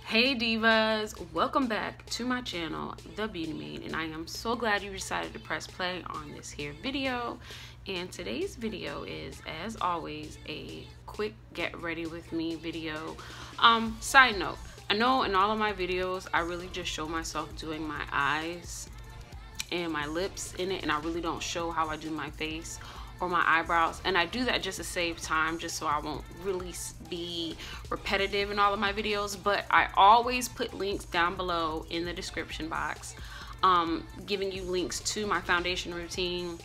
Hey divas, welcome back to my channel, The Beauty Maid, and I am so glad you decided to press play on this here video. And today's video is, as always, a quick get ready with me video. Side note, I know in all of my videos I really just show myself doing my eyes and my lips in it, and I really don't show how I do my face or my eyebrows, and I do that just to save time, just so I won't really be repetitive in all of my videos. But I always put links down below in the description box, giving you links to my foundation routine,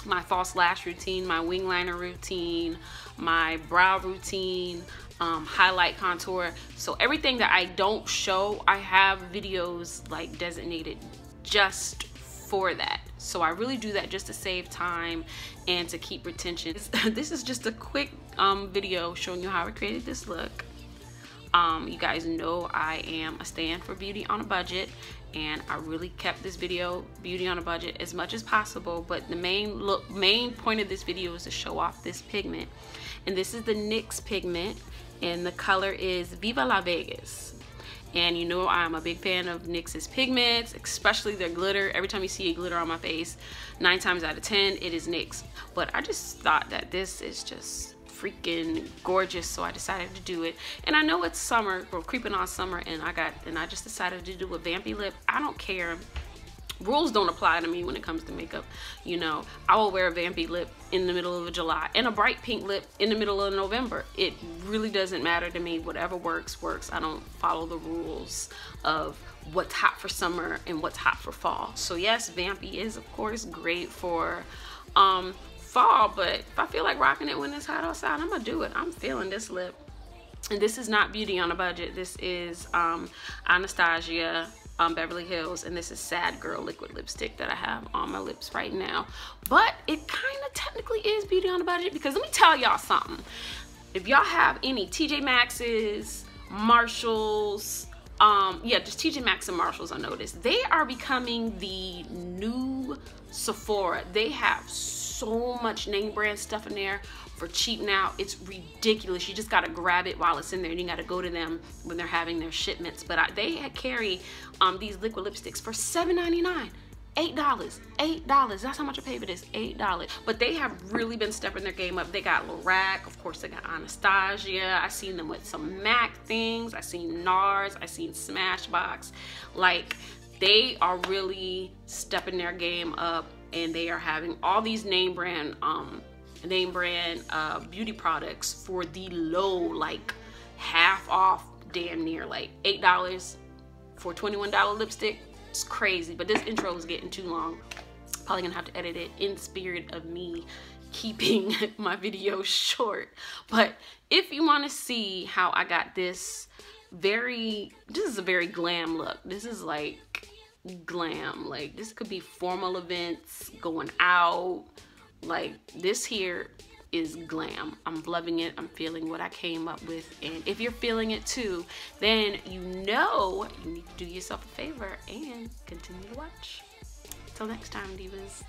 my false lash routine, my wing liner routine, my brow routine, highlight, contour. So everything that I don't show, I have videos like designated just for that. So I really do that just to save time and to keep retention. This is just a quick video showing you how I created this look. You guys know I am a stand for beauty on a budget, and I really kept this video beauty on a budget as much as possible. But the main point of this video is to show off this pigment, and this is the NYX pigment, and the color is Viva La Vegas. And you know I'm a big fan of NYX's pigments, especially their glitter. Every time you see a glitter on my face, 9 times out of 10 it is NYX. But I just thought that this is just freaking gorgeous, so I decided to do it. And I know it's summer, we're creeping on summer, and I just decided to do a vampy lip. I don't care. Rules don't apply to me when it comes to makeup. You know, I will wear a vampy lip in the middle of July and a bright pink lip in the middle of November. It really doesn't matter to me. Whatever works, works. I don't follow the rules of what's hot for summer and what's hot for fall. So yes, vampy is of course great for fall, but if I feel like rocking it when it's hot outside, I'm gonna do it. I'm feeling this lip. And this is not beauty on a budget. This is Anastasia Beverly Hills, and this is Sad Girl liquid lipstick that I have on my lips right now. But it kind of technically is beauty on a budget, because let me tell y'all something. If y'all have any TJ Maxx's, Marshalls, yeah, just TJ Maxx and Marshalls, I noticed they are becoming the new Sephora. They have so much name brand stuff in there for cheap now. It's ridiculous. You just gotta grab it while it's in there, and you gotta go to them when they're having their shipments. But they carry these liquid lipsticks for $7.99. $8. That's how much I paid for this. $8. But they have really been stepping their game up. They got Lorac, of course. They got Anastasia. I seen them with some MAC things. I seen NARS. I seen Smashbox. Like, they are really stepping their game up, and they are having all these name brand beauty products for the low, like half off, damn near, like $8 for $21 lipstick. It's crazy. But this intro is getting too long. Probably gonna have to edit it in spirit of me keeping my videos short. But if you want to see how I got this is a very glam look. This is like glam. Like, this could be formal events, going out. Like, this here is glam. I'm loving it. I'm feeling what I came up with. And if you're feeling it too, then you know you need to do yourself a favor and continue to watch. Till next time, divas.